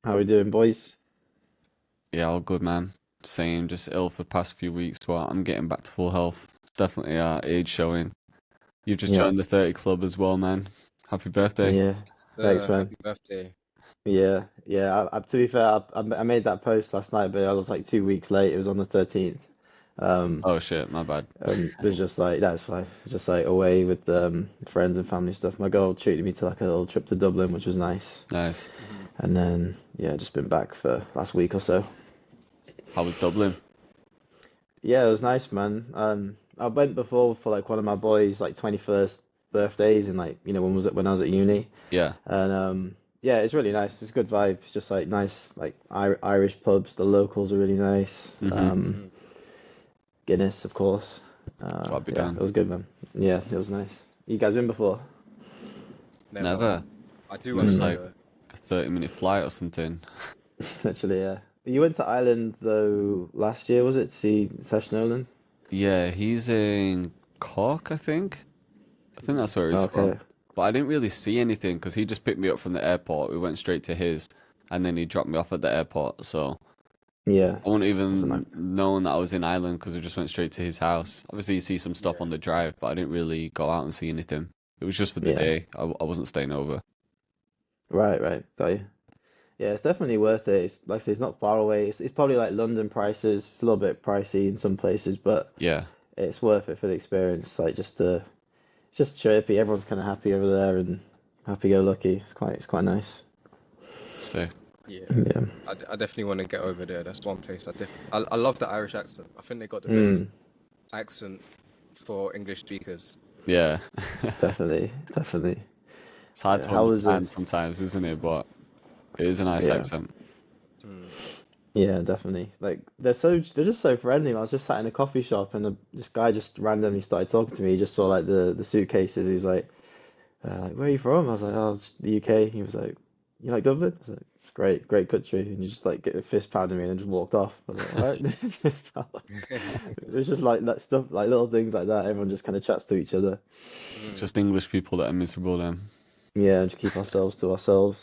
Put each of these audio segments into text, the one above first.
How we doing, boys? Yeah, all good, man. Same, just ill for the past few weeks, but I'm getting back to full health. It's definitely age showing. You've just Yeah, joined the 30 club as well, man. Happy birthday. yeah. Thanks, man. Happy birthday. Yeah, yeah. To be fair, I made that post last night, but I was like 2 weeks late. It was on the 13th. Um, Oh shit, my bad. it was just like that's fine. Just like away with friends and family stuff. My girl treated me to like a little trip to Dublin, which was nice. Nice. Mhm. And then yeah, just been back for last week or so. How was Dublin? Yeah, it was nice, man. I went before for like one of my boys' like 21st birthdays, and like when I was at uni. Yeah. And yeah, it's really nice. It's a good vibe. It's just like nice, like Irish pubs. The locals are really nice. Mm-hmm. Mhm. Guinness, of course. Gotta be Yeah, it done. was good, man. Yeah, it was nice. You guys been before? Never. Never. I do It want to was go Mm, like though. a 30-minute flight or something. literally, yeah. You went to Ireland though last year, was it? To see Sash Nolan? Yeah, he's in Cork, I think. I think that's where he's from. Okay. But I didn't really see anything because he just picked me up from the airport. We went straight to his, and then he dropped me off at the airport. So. Yeah, I wouldn't was a nice. even known that I was in Ireland because I just went straight to his house. Obviously, you see some stuff Yeah. on the drive, but I didn't really go out and see anything. It was just for the Yeah, day. I wasn't staying over. right, right. Got you. Yeah, it's definitely worth it. It's like I say, it's not far away. It's probably like London prices. It's a little bit pricey in some places, but Yeah, it's worth it for the experience. Like it's just chirpy. Everyone's kind of happy over there and happy-go-lucky. It's quite nice. so Yeah. Yeah. I definitely want to get over there. That's one place I love the Irish accent. I think they got the best Mm, accent for English speakers. yeah, definitely, definitely. it's hard Yeah. to How was it? understand sometimes, isn't it? But it is a nice Yeah. accent. Mm. Yeah, definitely. Like they're just so friendly. I was just sat in a coffee shop and this guy just randomly started talking to me. He just saw like the suitcases. He was like, where are you from? I was like, oh, it's the UK. He was like, you like Dublin? I was like, it's great, great country. And he just like get a fist pounded me and then just walked off. I was like, all right. Fist pound. It was just like that stuff, like little things like that. Everyone just kind of chats to each other. Mm. Just English people that are miserable then. Yeah, and just keep ourselves to ourselves.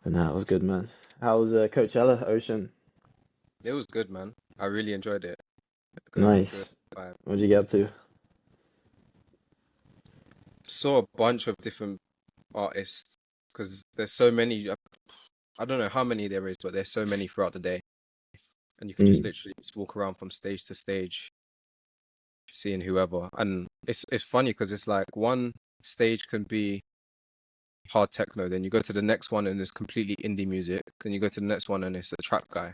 And that was good, man. How was Coachella Ocean? It was good, man. I really enjoyed it. Good Nice. vibe. What'd you get up to? Saw a bunch of different artists because there's so many. I don't know how many there is, but there's so many throughout the day, and you could just Mm, literally just walk around from stage to stage, seeing whoever. And it's funny because it's like one stage can be hard techno, then you go to the next one and it's completely indie music, then you go to the next one and it's a trap guy.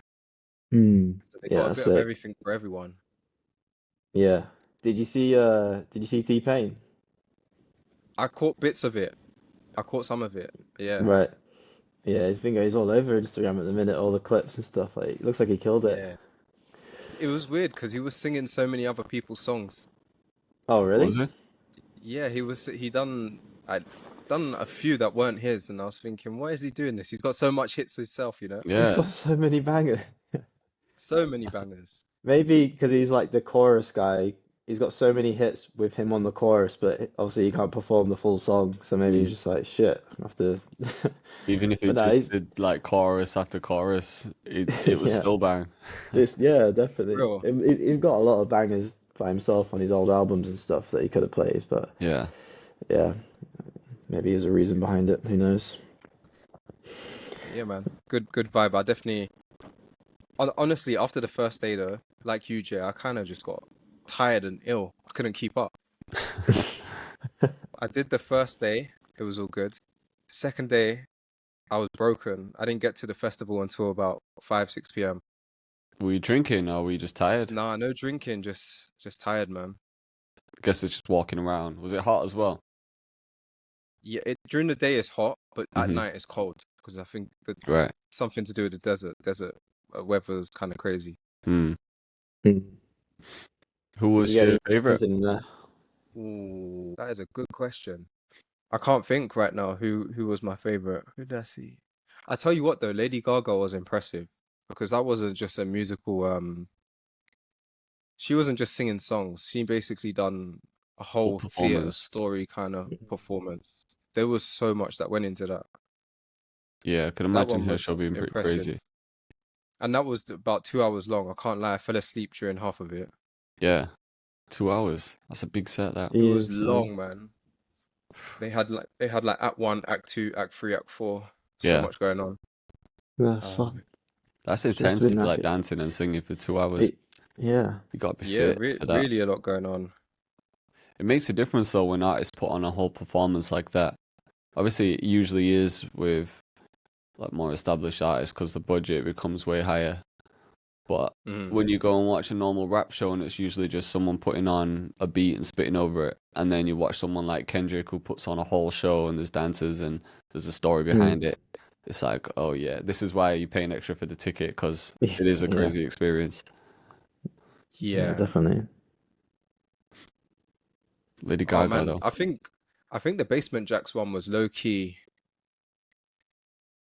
So they yeah, got a that's bit of sick. everything for everyone. Yeah. Did you see T-Pain? I caught bits of it. I caught some of it. Yeah, Right. Yeah, he's all over Instagram at the minute, all the clips and stuff. Like, it looks like he killed it. yeah. It was weird because he was singing so many other people's songs. Oh, What was really? it? Yeah, I done a few that weren't his, and I was thinking, why is he doing this? He's got so much hits himself, you know? He's Yeah, got so many bangers. So many bangers. Maybe because he's like the chorus guy. He's got so many hits with him on the chorus, but obviously he can't perform the full song. So maybe he's mm. just like, shit, I have to. Even if But it no, just did like chorus after chorus, it was yeah, still bang. yeah, definitely. Real. He's got a lot of bangers by himself on his old albums and stuff that he could have played, but Yeah. yeah, maybe there's a reason behind it. Who knows? Yeah, man. Good vibe. I definitely honestly after the first day though, like you, Jay, I kind of just got tired and ill. I couldn't keep up. I did the first day, it was all good. Second day, I was broken. I didn't get to the festival until about 5, 6 p.m. Were you drinking or were you just tired? Nah, no drinking, just tired, man. I guess it's just walking around. Was it hot as well? Yeah, during the day it's hot, but at Hmm. night it's cold because I think that Right. something to do with the desert. Desert weather's kind of crazy. Hmm. Hmm. Who Did you was get your any favorite? friends in there? Ooh, that is a good question. I can't think right now who was my favorite. Who did I see? I tell you what though, Lady Gaga was impressive because that wasn't just a musical. She wasn't just singing songs. She basically done a Full whole theater performance. story kind of Mhm. performance. There was so much that went into that. Yeah, I can That imagine one her was show being pretty impressive. crazy. And that was about 2 hours long. I can't lie, I fell asleep during half of it. Yeah, 2 hours. That's a big set. That. It was Yes, man. long, man. They had like Act 1, Act 2, Act 3, Act 4. So Yeah, much going on. Yeah, fuck. that's Just a intense bit to be like knackered. dancing and singing for 2 hours. Yeah. You gotta be Yeah, fit for that. really a lot going on. It makes a difference though when artists put on a whole performance like that. Obviously, it usually is with like more established artists because the budget becomes way higher. But Mm. when you go and watch a normal rap show and it's usually just someone putting on a beat and spitting over it, and then you watch someone like Kendrick who puts on a whole show and there's dancers and there's a story behind it. It's like, oh yeah, this is why you're paying extra for the ticket because it is a Yeah. crazy experience. Yeah, Yeah. definitely. Lady Oh Gaga man, though. I think the Basement Jacks one was low key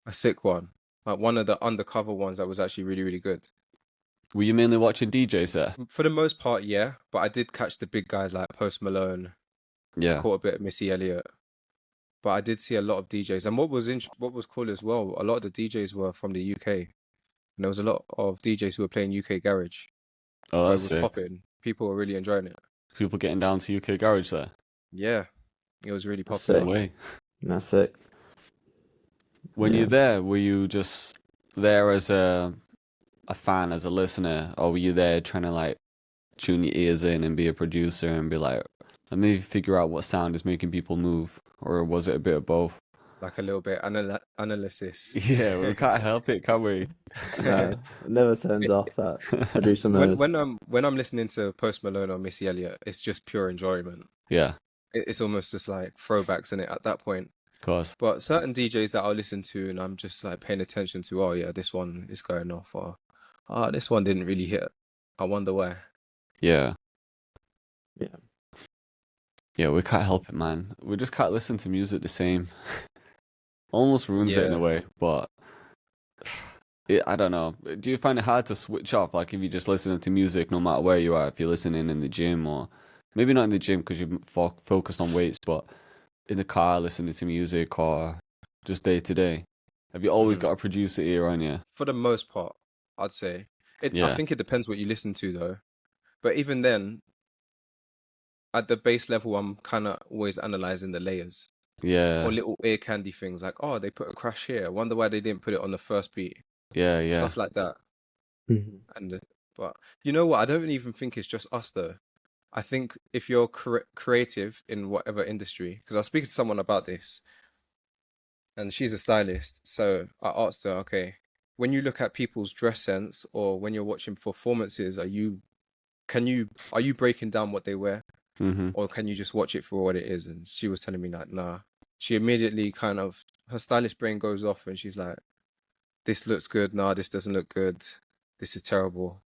a sick one. Like one of the undercover ones that was actually really, really good. Were you mainly watching DJs there? For the most part, yeah. But I did catch the big guys like Post Malone, Yeah. caught a bit of Missy Elliott. But I did see a lot of DJs. And what was cool as well, a lot of the DJs were from the UK. And there was a lot of DJs who were playing UK garage. Oh, So it that's was sick. popping. People were really enjoying it. People getting down to UK garage there. Yeah. It was really That's popular. No way. That's it. When Yeah. you're there, were you just there as a fan, as a listener, or were you there trying to like tune your ears in and be a producer and be like, let me figure out what sound is making people move, or was it a bit of both? Like a little bit analysis. Yeah, we can't help it, can we? No, it never turns off that producer mode. When I'm listening to Post Malone or Missy Elliott, it's just pure enjoyment. Yeah, It's almost just like throwbacks in it at that point. of course. But certain DJs that I'll listen to and I'm just like paying attention to, oh yeah, this one is going off, or this one didn't really hit. I wonder why. Yeah. Yeah. Yeah, we can't help it, man. We just can't listen to music the same. Almost ruins it in a Yeah. way, but I don't know. Do you find it hard to switch off? Like if you're just listening to music, no matter where you are, if you're listening in the gym or maybe not in the gym because you're focused on weights, but in the car listening to music or just day to day. Have you always Mm. got a producer ear on you? For the most part, I'd say. I Yeah, think it depends what you listen to though. But even then, at the base level, I'm kind of always analyzing the layers yeah, or little ear candy things like, oh, they put a crash here. I wonder why they didn't put it on the first beat. yeah. Stuff like that. Mhm. And but you know what? I don't even think it's just us though. I think if you're creative in whatever industry, because I was speaking to someone about this, and she's a stylist. So I asked her, okay, when you look at people's dress sense or when you're watching performances, are you breaking down what they wear, Mm-hmm. or can you just watch it for what it is? And she was telling me like, nah. She immediately her stylish brain goes off and she's like, this looks good. Nah, this doesn't look good. This is terrible.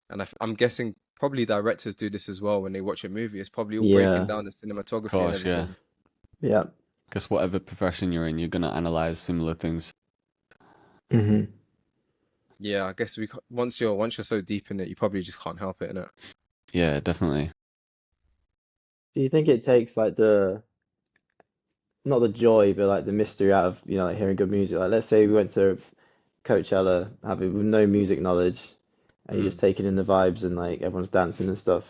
And I'm guessing probably directors do this as well when they watch a movie. It's probably all breaking Yeah. down the cinematography and Gosh, yeah. everything. Yeah. Because whatever profession you're in, you're gonna analyze similar things. hmm Yeah, I guess once you're so deep in it, you probably just can't help it, innit? Yeah, definitely. Do you think it takes like not the joy, but like the mystery out of, like hearing good music? Like let's say we went to Coachella having with no music knowledge and you're just taking in the vibes and like everyone's dancing and stuff.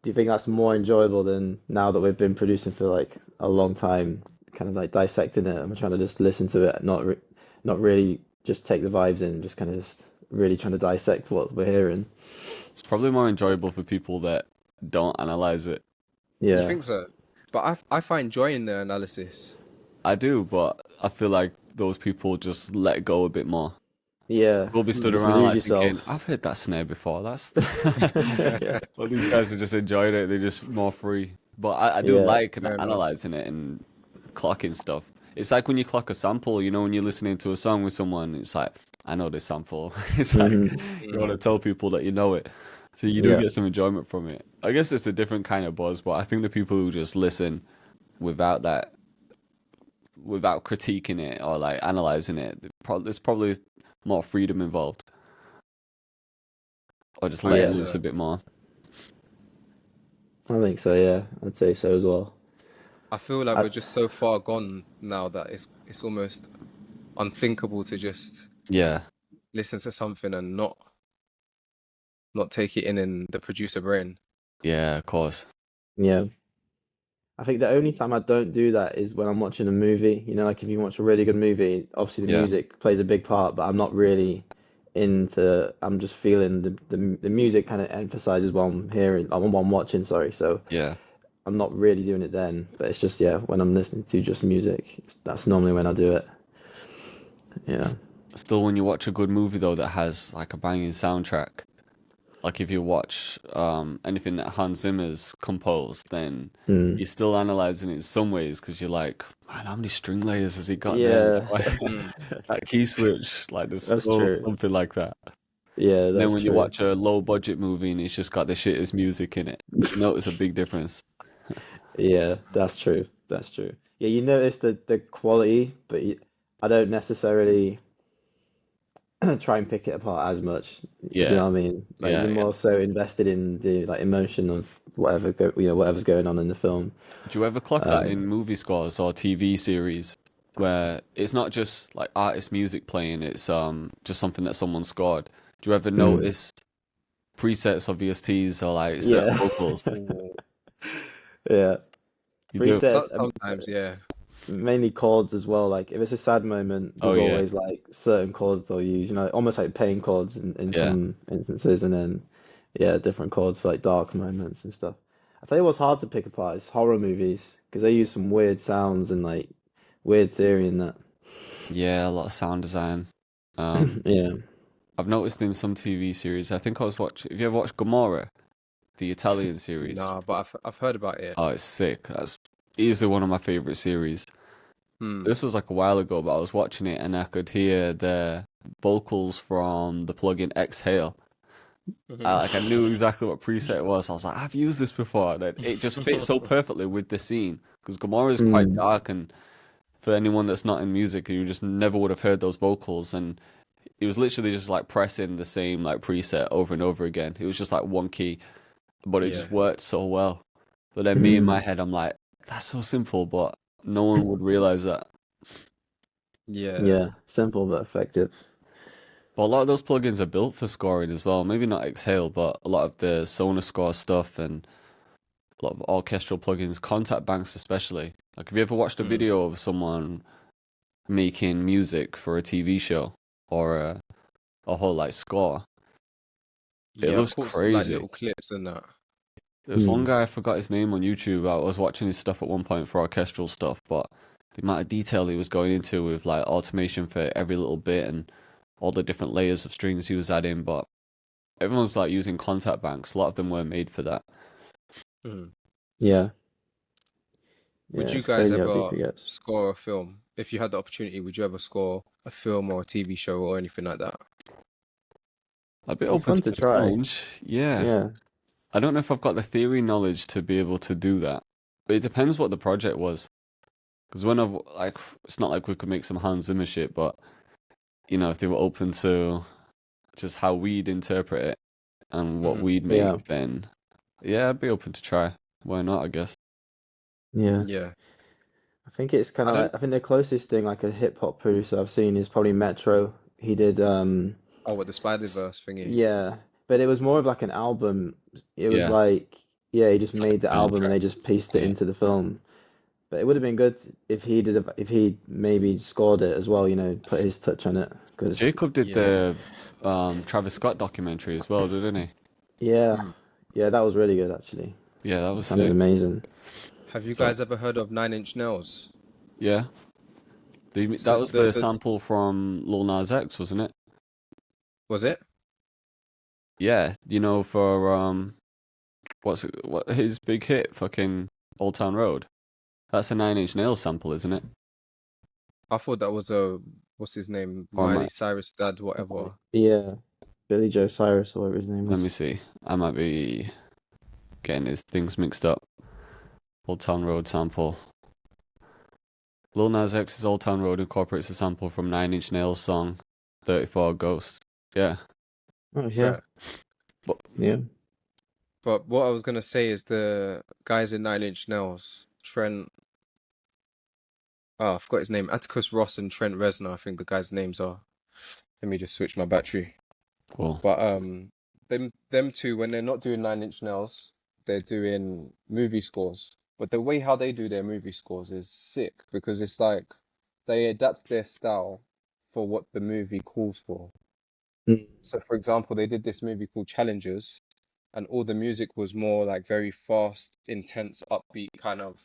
Do you think that's more enjoyable than now that we've been producing for like a long time, kind of like dissecting it and we're trying to just listen to it, not really just take the vibes in, just kind of just really trying to dissect what we're hearing? It's probably more enjoyable for people that don't analyze it. You Yeah. think so? But I find joy in the analysis. I do, but I feel like those people just let go a bit more. Yeah. We'll be You stood just around lose like yourself. thinking, I've heard that snare before. That's Yeah. well, these guys are just enjoying it. They're just more free. But I do Yeah. like Fair enough. analyzing it and clocking stuff. It's like when you clock a sample, when you're listening to a song with someone, it's like, I know this sample. It's like Mhm. you want to tell people that you know it. So you do Yeah. get some enjoyment from it. I guess it's a different kind of buzz, but I think the people who just listen without that, without critiquing it or like analyzing it, there's probably more freedom involved. Or just I letting guess Yeah. loose a bit more. I think so, yeah. I'd say so as well. I feel like I, we're just so far gone now that it's almost unthinkable to just Yeah, listen to something and not take it in the producer brain. yeah, of course. Yeah. I think the only time I don't do that is when I'm watching a movie. You know, like if you watch a really good movie, obviously the Yeah, music plays a big part, but I'm not really into, I'm just feeling the music kind of emphasizes what I'm hearing, what I'm watching, sorry. So yeah. I'm not really doing it then, but it's just, yeah, when I'm listening to just music, that's normally when I do it. Yeah. Still, when you watch a good movie though that has like a banging soundtrack, like if you watch anything that Hans Zimmer's composed, then Mm. you're still analyzing it in some ways because you're like, man, how many string layers has he got there? Yeah. Like, Mm. that key switch, like there's That's still true. something like that. Yeah, And then that's when you true. watch a low budget movie and it's just got the shittest music in it, you notice a big difference. Yeah, that's true. That's true. Yeah, you notice the quality, but I don't necessarily try and pick it apart as much. Do you Yeah, know what I mean? Like yeah, you're yeah. more so invested in the like emotion of whatever's going on in the film. Do you ever clock that Um, in movie scores or TV series where it's not just like artist music playing, it's just something that someone scored? Do you ever mm, notice presets of VSTs or like certain yeah, vocals? Ooh. You yeah. do? Presets, Sometimes, yeah. mainly chords as well. Like if it's a sad moment, Oh there's yeah, always like certain chords they'll use. You know, almost like pain chords in yeah. some instances, and then yeah, different chords for like dark moments and stuff. I tell you what's hard to pick apart is horror movies because they use some weird sounds and like weird theory in that. Yeah, a lot of sound design. Um, Yeah. I've noticed in some TV series, I think I was watching, have you ever watched Gomorrah, the Italian series? Nah, but I've heard about it. Oh, it's sick. That's easily one of my favorite series. Hmm. This was like a while ago, but I was watching it and I could hear the vocals from the plugin Exhale. Mhm. I knew exactly what preset it was. I was like, I've used this before. And then it just fits so perfectly with the scene because Gomorrah is quite Mm, dark, and for anyone that's not in music, you just never would have heard those vocals. And it was literally just like pressing the same like preset over and over again. It was just like one key, but it Yeah. just worked so well. But then me in my mm, head, I'm like, that's so simple, but no one would realize that. Yeah. yeah. Simple but effective. But a lot of those plugins are built for scoring as well. Maybe not Exhale, but a lot of the Sonar Score stuff and a lot of orchestral plugins, contact banks especially. Like, have you ever watched a Mm. video of someone making music for a TV show or a whole like score? It Yeah, I've looks caught some like crazy. little clips and that. There was one Mm, guy, I forgot his name on YouTube. I was watching his stuff at one point for orchestral stuff, but the amount of detail he was going into with like automation for every little bit and all the different layers of strings he was adding, but everyone's like using contact banks. A lot of them were made for that. Mhm. yeah. Would Yeah. you It's guys crazy how deep ever it gets. score a film? If you had the opportunity, would you ever score a film or a TV show or anything like that? I'd be Be open fun to to the try. challenge. Yeah. Yeah. I don't know if I've got the theory knowledge to be able to do that, but it depends what the project was. Because when I've like, it's not like we could make some Hans Zimmer shit, but you know, if they were open to just how we'd interpret it and what Mhm. we'd Yeah. make, then yeah, I'd be open to try. Why not, I guess. Yeah. Yeah. I think it's kind I of like don't. I think the closest thing like a hip hop producer I've seen is probably Metro. He did Oh, what the s- Spider-Verse thingy? yeah, but it was more of like an album. It was Yeah, like yeah, he just it's like made a the album and soundtrack. they just pieced it Yeah. into the film. But it would have been good if he did if he maybe scored it as well, you know, put his touch on it because Jacob did Yeah. the Travis Scott documentary as well, didn't he? yeah, Mm. yeah, that was really good actually. Yeah, that It was sounded sick. amazing. Have you So guys ever heard of Nine Inch Nails? yeah, that So was the sample from Lil Nas X, wasn't it? was it? Yeah, you know, for what his big hit, fucking Old Town Road. That's a Nine Inch Nails sample, isn't it? I thought that was a what's his name? Or am I, Miley Cyrus dad, whatever. Yeah, Billy Joe Cyrus or whatever his name let me was. see. I might be getting his things mixed up. Old Town Road sample. Lil Nas X's Old Town Road incorporates a sample from Nine Inch Nails song 34 Ghost. Yeah. Oh yeah, Fair. But yeah. But what I was gonna say is the guys in Nine Inch Nails, Trent Oh, I forgot his name. Atticus Ross and Trent Reznor, I think the guys' names are. Let me just switch my battery. Cool. But them two, when they're not doing Nine Inch Nails, they're doing movie scores. But the way how they do their movie scores is sick because it's like they adapt their style for what the movie calls for. Mm. So, for example, they did this movie called Challengers, and all the music was more like very fast, intense, upbeat kind of.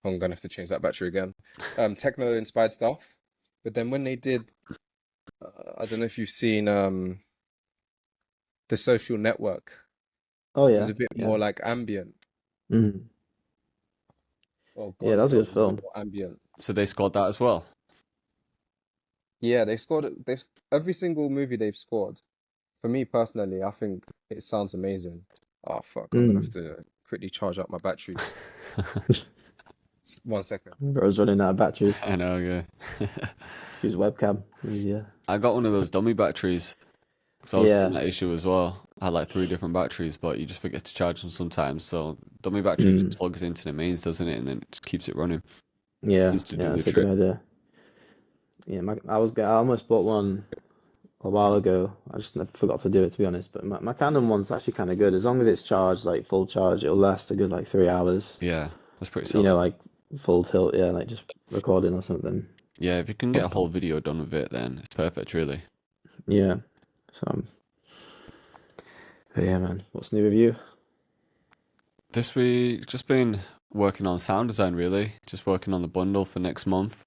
I'm gonna have to change that battery again. Techno inspired stuff. But then when they did, I don't know if you've seen The Social Network. Oh It was yeah, a bit yeah. more like ambient. Mm. Oh Yeah, God, that was a not good even film. more ambient. So they scored that as well. Yeah, they scored it. They've every single movie they've scored. For me personally, I think it sounds amazing. Oh fuck, I'm gonna have Mm. to quickly charge up my batteries. 1 second. Bro's running out of batteries. I know, yeah. Use webcam. Easier. I got one of those dummy batteries because I was getting Yeah. that issue as well. I had like 3 different batteries, but you just forget to charge them sometimes. So dummy battery just Mm. plugs into the mains, doesn't it? And then it just keeps it running. Yeah. Seems to Yeah, do the that's a good trick. idea. Yeah, I almost bought one a while ago. I just forgot to do it to be honest. But my Canon one's actually kind of good. As long as it's charged, like full charge, it'll last a good like 3 hours. Yeah, that's pretty You know, solid. like full tilt, yeah, like just recording or something. Yeah, if you can get a whole video done with it, then it's perfect, really. Yeah. So yeah, man. What's new with you? This week, just been working on sound design, really. Just working on the bundle for next month.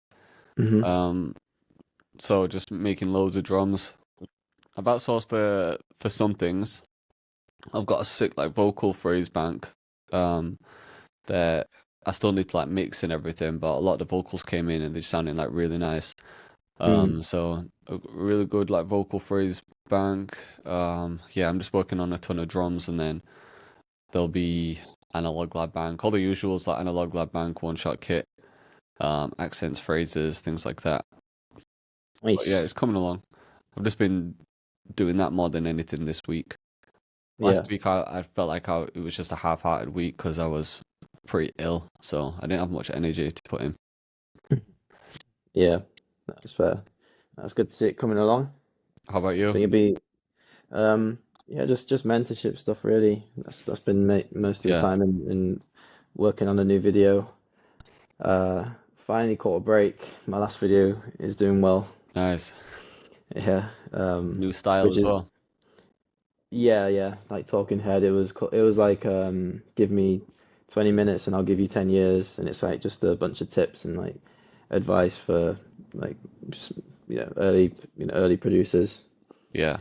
Hmm. Um, so just making loads of drums. I've outsourced for some things. I've got a sick like vocal phrase bank. Um, that I still need to like mix and everything, but a lot of the vocals came in and they're sounding like really nice. Mm. So a really good like vocal phrase bank. Yeah, I'm just working on a ton of drums, and then there'll be analog lab bank, all the usuals like analog lab bank, one shot kit, accents, phrases, things like that. But yeah, Nice. it's coming along. I've just been doing that more than anything this week. Yeah. Last week I felt like it was just a half-hearted week because I was pretty ill, so I didn't have much energy to put in. Yeah. That's fair. That's good to see it coming along. How about I you? think it'd be yeah, just mentorship stuff really. That's been most of the Yeah, time in working on a new video. Finally caught a break. My last video is doing well. nice. Yeah. New style Which as is well. yeah, like Talking Head. It was like give me 20 minutes and I'll give you 10 years, and it's like just a bunch of tips and like advice for like just early producers. Yeah.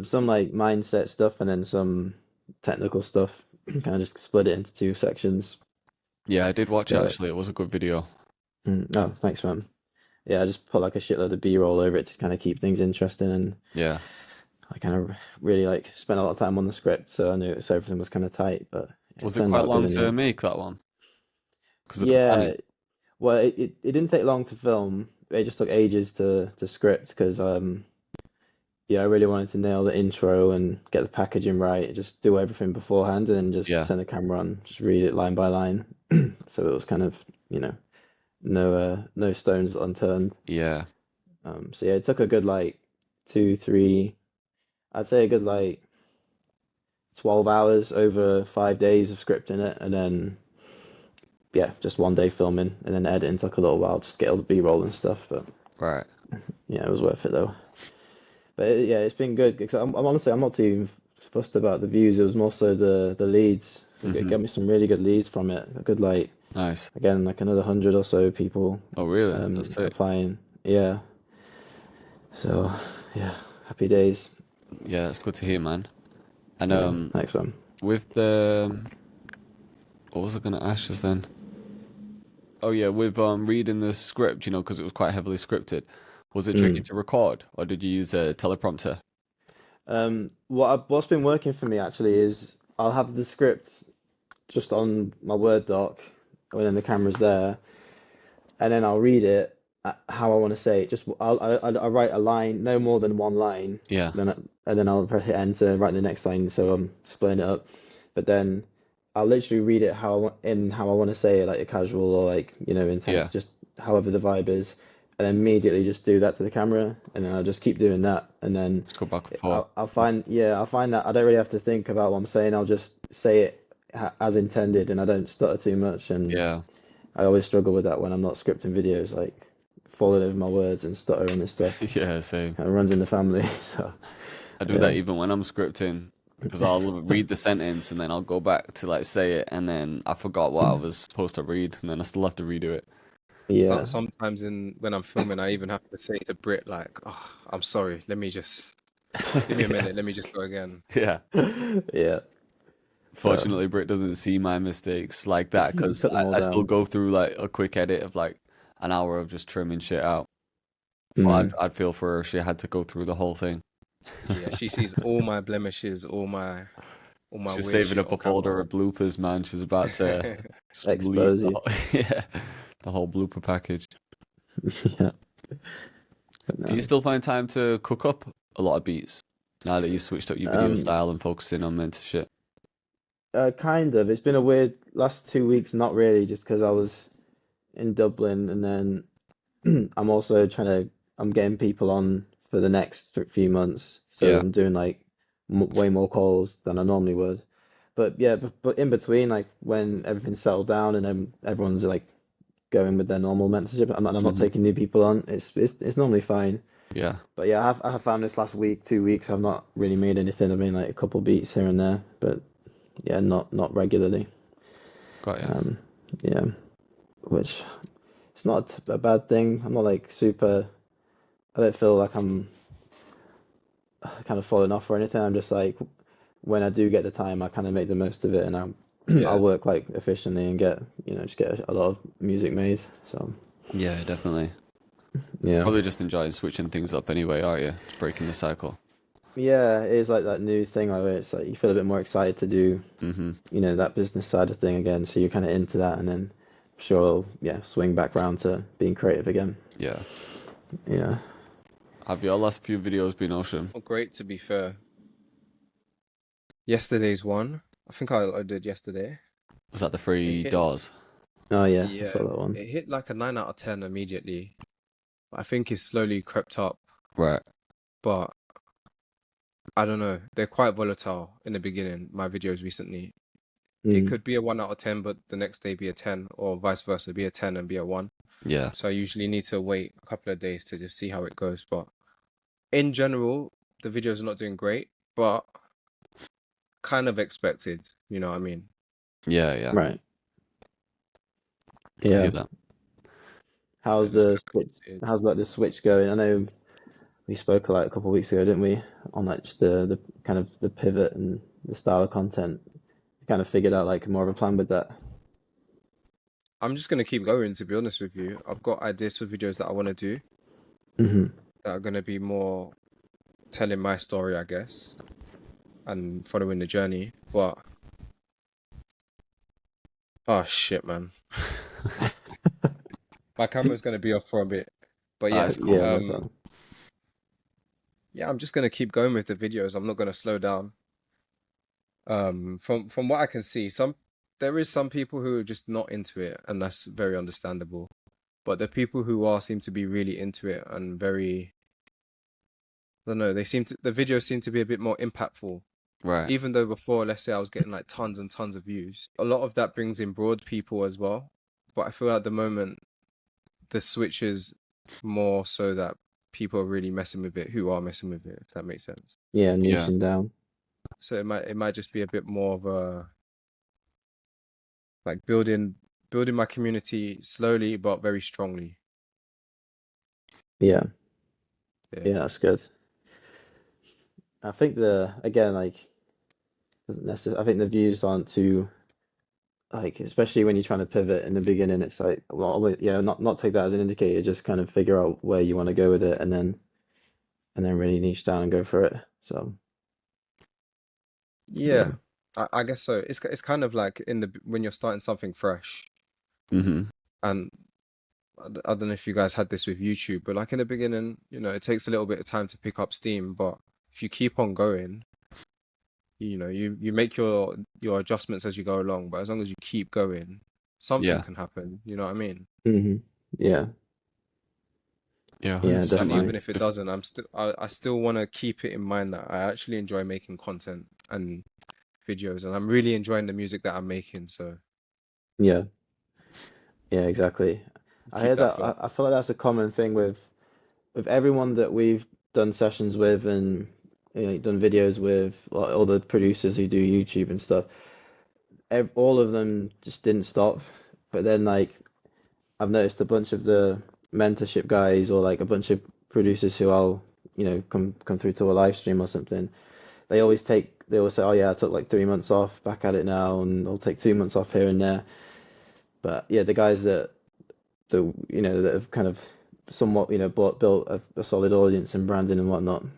Some like mindset stuff and then some technical stuff. Kind of just split it into two sections. Yeah, I did watch it But actually. It was a good video. oh, thanks, man. Yeah, I just put like a shitload of B-roll over it to kind of keep things interesting, and Yeah. I kind of really like spent a lot of time on the script, so I knew so everything was kind of tight, but it Was it turned quite out good long in the to end. make that one? Because of the planning. Yeah, well, it didn't take long to film. It just took ages to script because yeah, I really wanted to nail the intro and get the packaging right, just do everything beforehand, and then just Yeah. turn the camera on, just read it line by line. So it was kind of, no stones unturned. Yeah. So yeah, it took a good like two, three, I'd say a good like 12 hours over 5 days of scripting it, and then yeah, just one day filming, and then editing took a little while just to get all the B-roll and stuff. But Right. yeah, it was worth it though. But yeah, it's been good because I'm honestly I'm not too fussed about the views. It was more so the leads. It Mm-hmm. got me some really good leads from it. A good like Nice. again like another 100 or so people Oh, really? That's it. applying. Yeah. So yeah, happy days. Yeah, that's good to hear, man. And Yeah, thanks, man. with the what was I gonna ask just then? Oh yeah, with reading the script, because it was quite heavily scripted. Was it tricky Mm. to record, or did you use a teleprompter? What's been working for me actually is I'll have the script just on my Word doc when then the camera's there, and then I'll read it how I want to say it. Just I'll write a line, no more than one line, Yeah. and then I'll press hit enter and write the next line. So I'm splitting it up. But then I'll literally read it how I want to say it, like a casual or like, intense, Yeah, just however the vibe is, and then immediately just do that to the camera, and then I'll just keep doing that, and then just go back and forth. I'll find that I don't really have to think about what I'm saying. I'll just say it as intended, and I don't stutter too much, and Yeah, I always struggle with that when I'm not scripting videos, like falling over my words and stuttering and stuff. yeah, same. Kind of runs in the family, so I do that yeah. even when I'm scripting because I'll read the sentence and then I'll go back to like say it and then I forgot what I was supposed to read and then I still have to redo it. Yeah. Sometimes when I'm filming, I even have to say to Brit like, "Oh, I'm sorry. Let me just give me a Yeah, minute. Let me just go again." yeah. Yeah. So Fortunately, Brit doesn't see my mistakes like that because cut them all I still down. go through like a quick edit of like an hour of just trimming shit out. But Mm. I'd feel for her. She had to go through the whole thing. Yeah, she sees all my blemishes, all my She's weird saving shit up on a folder camera. of bloopers, man. She's about to just release Expose the you. whole, yeah, the whole blooper package. Yeah. But Do you no. still find time to cook up a lot of beats now that you've switched up your video Um, style and focusing on mental shit? kind of. It's been a weird last 2 weeks, not really, just because I was in Dublin, and then I'm also I'm getting people on for the next few months, so Yeah. I'm doing like m way more calls than I normally would. But yeah, but in between, like when everything's settled down and then everyone's like going with their normal mentorship, I'm not Hmm. taking new people on. It's normally fine. Yeah. But yeah, I have found this last week, 2 weeks, I've not really made anything. I mean, like a couple beats here and there, but yeah, not regularly. Got ya. Um, yeah, which it's not a bad thing. I'm not like super. I don't feel like I'm kind of falling off or anything. I'm just like when I do get the time, I kind of make the most of it, and I'll Yeah. work like efficiently and just get a lot of music made. So Yeah, definitely. yeah, Probably just enjoying switching things up anyway, are you? Just breaking the cycle. yeah, it is like that new thing like where it's like you feel a bit more excited to do Hmm. that business side of thing again. So you're kind of into that, and then sure, yeah, swing back round to being creative again. Yeah. Yeah. Have your last few videos been awesome? Well, great to be fair. Yesterday's one, I think I did yesterday. Was that the It three hit, doors? Oh yeah, I yeah, saw that one. it hit like a 9 out of 10 immediately. I think it's slowly crept up, Right. but I don't know. They're quite volatile in the beginning, my videos recently. It Mm. could be a 1 out of 10, but the next day be a 10, or vice versa, be a 10 and be a 1. Yeah. So I usually need to wait a couple of days to just see how it goes. But in general, the videos are not doing great, but kind of expected, you know what I mean? Yeah, yeah. Right. I hear Yeah. that. So How's just the kept switch? it. How's like the switch going? I know we spoke like a couple of weeks ago, didn't we? On like just the kind of the pivot and the style of content. You kind of figured out like more of a plan with that. I'm just gonna keep going, to be honest with you. I've got ideas for videos that I want to do Hmm. that are gonna be more telling my story, I guess, and following the journey. But oh shit, man, my camera's gonna be off for a bit. But Ah, yeah, it's Yeah, cool. no problem. yeah, I'm just gonna keep going with the videos. I'm not gonna slow down. From what I can see, there is some people who are just not into it, and that's very understandable. But the people who are seem to be really into it and very, I don't know, the videos seem to be a bit more impactful. Right. Even though before, let's say I was getting like tons and tons of views, a lot of that brings in broad people as well. But I feel at the moment the switch is more so that people are really messing with it, who are messing with it, if that makes sense. Yeah, Yeah. niching down. So it might just be a bit more of a like building my community slowly but very strongly. Yeah, Yeah. yeah, that's good. I think the again like doesn't necessarily. I think the views aren't too like, especially when you're trying to pivot in the beginning. It's like, well, yeah, not take that as an indicator. Just kind of figure out where you want to go with it, and then really niche down and go for it. So yeah. Yeah, I guess so. It's kind of like when you're starting something fresh, Hmm. and I don't know if you guys had this with YouTube, but like in the beginning, it takes a little bit of time to pick up steam, but if you keep on going, you make your adjustments as you go along, but as long as you keep going, something Yeah, can happen. You know what I mean? Hmm. Yeah. yeah, Yeah, 100%, And man. even definitely. if it If doesn't, I still want to keep it in mind that I actually enjoy making content and videos, and I'm really enjoying the music that I'm making. So Yeah. Yeah, exactly. I keep hear that that. flat. I feel like that's a common thing with everyone that we've done sessions with and done videos with, like, all the producers who do YouTube and stuff. All of them just didn't stop. But then, like, I've noticed a bunch of the mentorship guys or like a bunch of producers who I'll, come through to a live stream or something. They always say, oh yeah, I took like 3 months off, back at it now, and I'll take 2 months off here and there. But yeah, the guys that have kind of somewhat, built a solid audience and branding and whatnot, hmm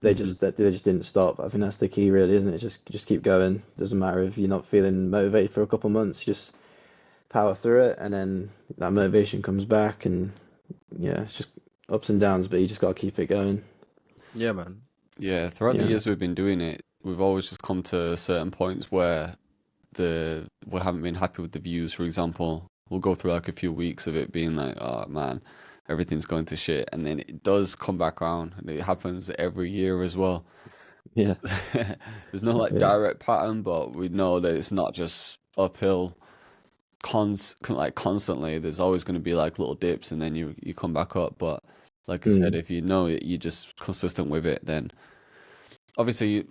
they just didn't stop. I think that's the key, really, isn't it? Just keep going. Doesn't matter if you're not feeling motivated for a couple of months, just power through it, and then that motivation comes back, and yeah, it's just ups and downs, but you just gotta keep it going. Yeah, man. yeah, throughout the Yeah. years we've been doing it, we've always just come to certain points where we haven't been happy with the views. For example, we'll go through like a few weeks of it being like, oh man, everything's going to shit, and then it does come back around, and it happens every year as well. Yeah. There's no like Yeah. direct pattern, but we know that it's not just uphill like constantly. There's always going to be like little dips, and then you come back up. But like I said, Mm. if you know it, you're just consistent with it, then obviously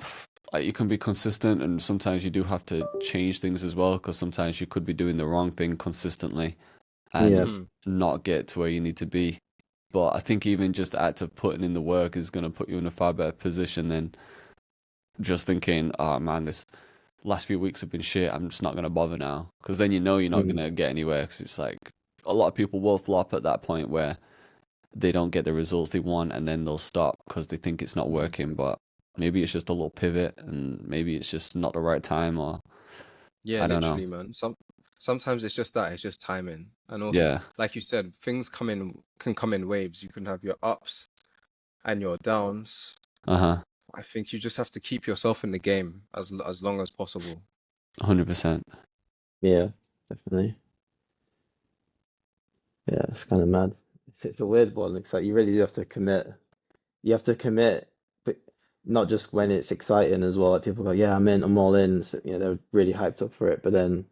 like you can be consistent, and sometimes you do have to change things as well, because sometimes you could be doing the wrong thing consistently Yeah. and Mm. not get to where you need to be. But I think even just the act of putting in the work is going to put you in a far better position than just thinking, oh man, this last few weeks have been shit. I'm just not going to bother now. Because then you know you're not going Mm. to get anywhere. Because it's like a lot of people will flop at that point where they don't get the results they want, and then they'll stop because they think it's not working. But maybe it's just a little pivot, and maybe it's just not the right time, or Yeah, I don't know. literally, man. Sometimes it's just that, it's just timing. And also, Yeah. like you said, things can come in waves. You can have your ups and your downs. Uh-huh. I think you just have to keep yourself in the game as long as possible. 100%. Yeah. Definitely. Yeah, it's kind of mad. It's a weird one. It's like you really do have to commit. You have to commit, but not just when it's exciting as well. Like people go, yeah, I'm in, I'm all in. So, they're really hyped up for it. But then,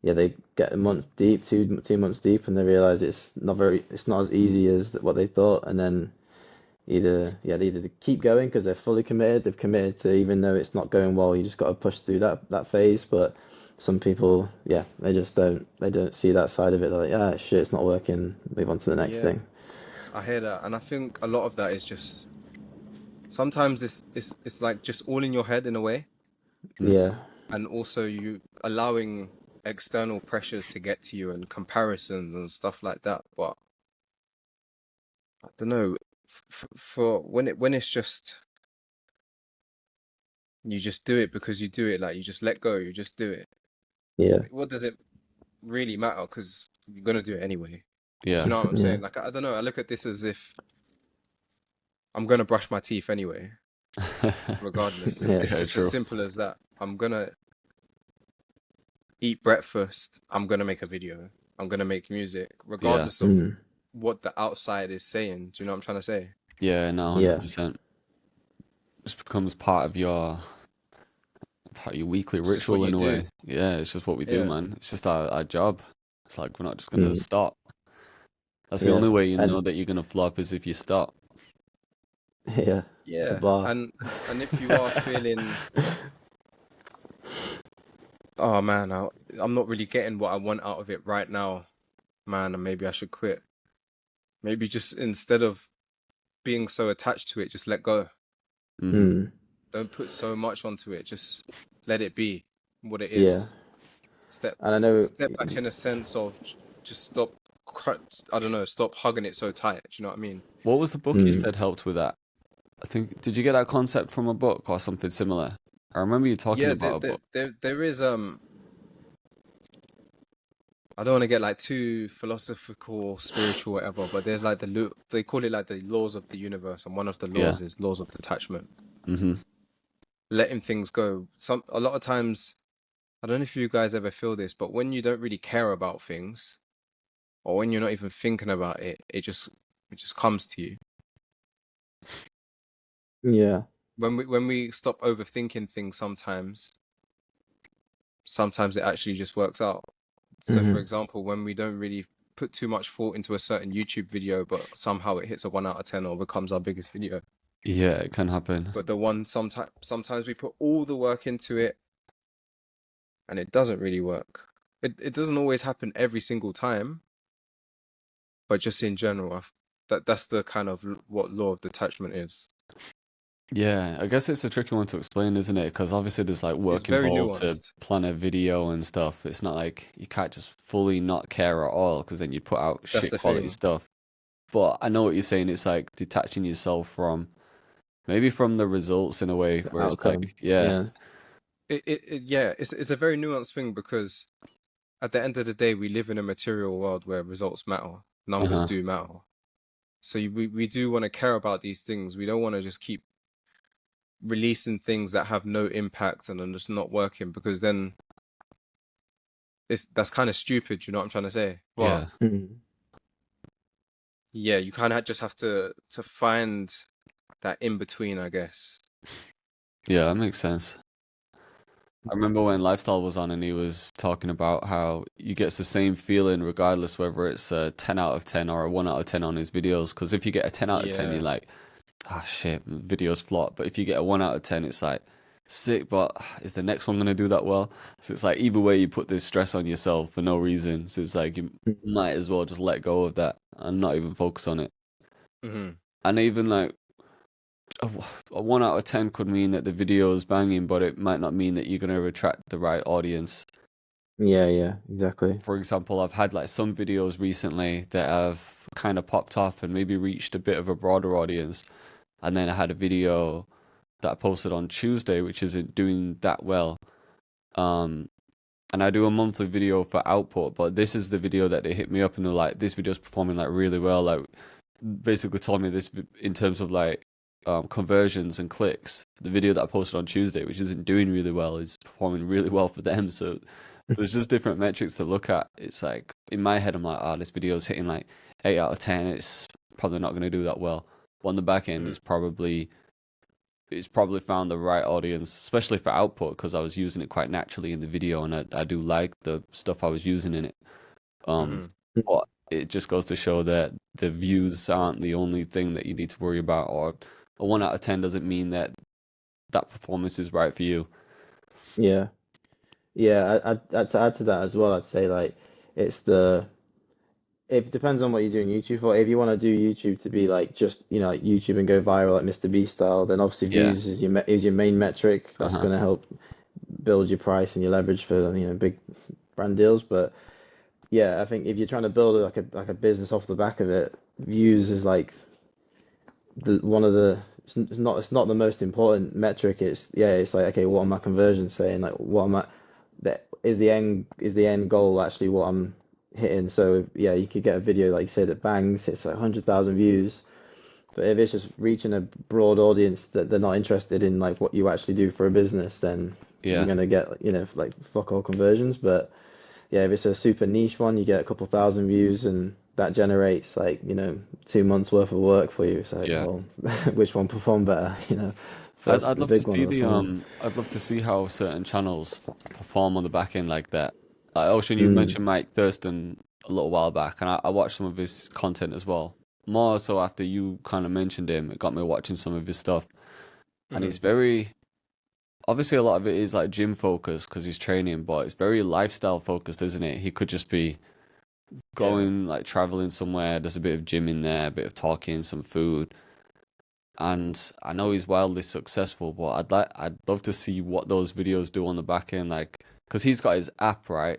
yeah, they get a month deep, 2 months deep, and they realize it's not as easy as what they thought. And then they either keep going because they're fully committed. They've committed to, even though it's not going well, you just got to push through that phase. But some people, yeah, they don't see that side of it. They're like, ah, shit, it's not working. Move on to the next Yeah, thing. I hear that, and I think a lot of that is just sometimes it's like just all in your head in a way, hmm Yeah, and also you allowing external pressures to get to you and comparisons and stuff like that. But I don't know, for when it's just you just do it because you do it, like you just let go, you just do it. yeah, What does it really matter? Because you're gonna do it anyway. Do you Yeah. know what I'm yeah, saying? Like I don't know. I look at this as if I'm gonna brush my teeth anyway, regardless. It's, yeah, it's Yeah, just as true. simple as that. I'm gonna eat breakfast. I'm gonna make a video. I'm gonna make music, Yeah. regardless of mm, what the outside is saying. Do you know what I'm trying to say? Yeah, no, yeah, 100%. Just becomes part of your weekly It's just what ritual you in a do. way. Yeah, it's just what we do, Yeah. man. It's just our job. It's like we're not just gonna mm, stop. That's the yeah, only way you know and that you're gonna flop is if you stop. yeah, it's a Yeah. bar. And if you are feeling, oh man, I'm not really getting what I want out of it right now, man, and maybe I should quit. Maybe just instead of being so attached to it, just let go. hmm Mm, Don't put so much onto it. Just let it be what it yeah, is. Step and I know. step back in a sense of just stop. I don't know. Stop hugging it so tight. Do you know what I mean? What was the book you Mm, said helped with that? I think, did you get that concept from a book or something similar? I remember you talking Yeah, about a book. there is I don't want to get like too philosophical, spiritual, whatever, but there's like they call it like the laws of the universe, and one of the Yeah. laws is laws of detachment. hmm letting things go. A lot of times, I don't know if you guys ever feel this, but when you don't really care about things, or when you're not even thinking about it, it just comes to you. Yeah. When we stop overthinking things, sometimes it actually just works out. So, for Hmm. example, when we don't really put too much thought into a certain YouTube video, but somehow it hits a 1 out of 10 or becomes our biggest video. Yeah, it can happen. But the one sometimes we put all the work into it and it doesn't really work. It doesn't always happen every single time, but just in general, that's the kind of what law of detachment is. Yeah, I guess it's a tricky one to explain, isn't it? Because obviously there's like It's work very involved to nuanced. plan a video and stuff. It's not like you can't just fully not care at all because then you put out That's shit the quality thing. stuff. But I know what you're saying. It's like detaching yourself from maybe from the results in a way The where it's like, outcome. yeah, Yeah. Yeah, it's a very nuanced thing because at the end of the day, we live in a material world where results matter, numbers uh-huh, do matter. So we do want to care about these things. We don't want to just keep releasing things that have no impact and are just not working because then that's kind of stupid. You know what I'm trying to say? But yeah, Mhm. yeah, you kind of just have to find that in between, I guess. yeah, that makes sense. I remember when Lifestyle was on and he was talking about how he gets the same feeling regardless whether it's a 10 out of 10 or a 1 out of 10 on his videos. Because if you get a 10 out of 10, you're Yeah. like, ah, shit, video's flop. But if you get a 1 out of 10, it's like, sick, but is the next one going to do that well? So it's like, either way, you put this stress on yourself for no reason. So it's like, you Mhm. might as well just let go of that and not even focus on it. Hmm. And even like, a, a 1 out of 10 could mean that the video is banging, but it might not mean that you're going to attract the right audience. Yeah, yeah, exactly. For example, I've had like some videos recently that have kind of popped off and maybe reached a bit of a broader audience. And then I had a video that I posted on Tuesday, which isn't doing that well. Um, and I do a monthly video for output, but this is the video that they hit me up and they're like, this video's performing like really well. Like, basically told me this in terms of like conversions and clicks. The video that I posted on Tuesday, which isn't doing really well, is performing really well for them. So there's just different metrics to look at. It's like in my head, I'm like, oh, this video is hitting like 8 out of 10. It's probably not going to do that well. But on the back end, it's probably found the right audience, especially for output, because I was using it quite naturally in the video, and I do like the stuff I was using in it. Um, Hmm. but it just goes to show that the views aren't the only thing that you need to worry about, or a 1 out of 10 doesn't mean that that performance is right for you. Yeah. Yeah, to add to that as well, I'd say like it's the it depends on what you're doing YouTube for. If you want to do YouTube to be like just, like YouTube and go viral like Mr. Beast style, then obviously Yeah. views is your main metric. That's Uh-huh. going to help build your price and your leverage for, big brand deals. But yeah, I think if you're trying to build like a business off the back of it, views is like the one of the it's not the most important metric. It's like, okay, what are my conversions saying? Like what am I that is the end goal actually what I'm hitting? So yeah, you could get a video like you say that bangs, it's like 100,000 views, but if it's just reaching a broad audience that they're not interested in like what you actually do for a business, then you're Yeah. gonna get like fuck all conversions. But yeah, if it's a super niche one, you get a couple thousand views and that generates like, 2 months worth of work for you. It's like, Yeah. well, which one performed better, I'd first I'd the love to big one see or the small one. I'd love to see how certain channels perform on the back end like that. Like Ocean, you Mm, mentioned Mike Thurston a little while back, and I watched some of his content as well. More so after you kind of mentioned him, it got me watching some of his stuff, and Hmm. he's very obviously a lot of it is like gym focused because he's training, but it's very lifestyle focused, isn't it? He could just be Yeah. going like traveling somewhere. There's a bit of gym in there, a bit of talking, some food. And I know he's wildly successful, but I'd love to see what those videos do on the back end, like because he's got his app, right?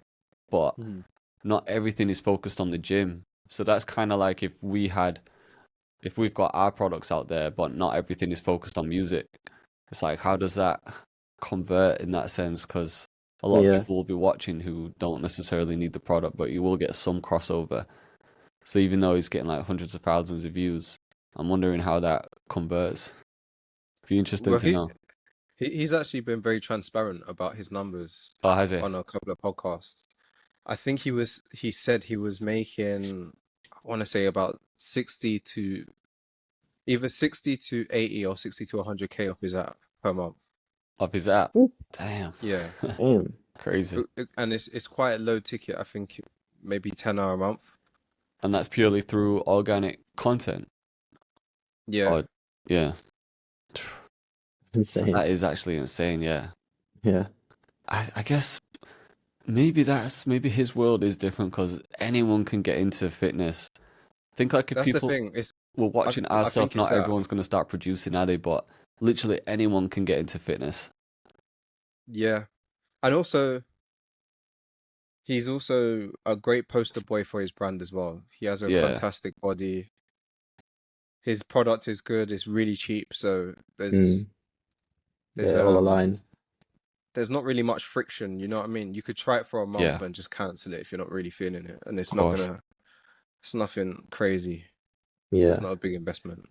But Hmm. not everything is focused on the gym. So that's kind of like if we've got our products out there, but not everything is focused on music. It's like how does that convert in that sense? Because a lot of yeah. people will be watching who don't necessarily need the product, but you will get some crossover. So even though he's getting like hundreds of thousands of views, I'm wondering how that converts. Be interesting Well, to know. He's actually been very transparent about his numbers Oh, has he? on a couple of podcasts. I think he said he was making, I want to say about 60 to either 60 to 80 or 60 to 100K off his app per month. Off his app. Ooh, Damn. Yeah. damn. Crazy. And it's quite a low ticket. I think maybe 10 hour a month. And that's purely through organic content. Yeah. Or, yeah. So Insane. that is actually insane, yeah. Yeah. I guess maybe his world is different because anyone can get into fitness. Think like if That's the people thing. were watching our I stuff, think it's not that. everyone's going to start producing, are they? But literally anyone can get into fitness. Yeah. And also, he's also a great poster boy for his brand as well. He has a Yeah, fantastic body. His product is good. It's really cheap. So Mm. there's Yeah, all aligns. there's not really much friction. You know what I mean? You could try it for a month yeah, and just cancel it if you're not really feeling it, and of course. it's nothing crazy. Yeah. It's not a big investment.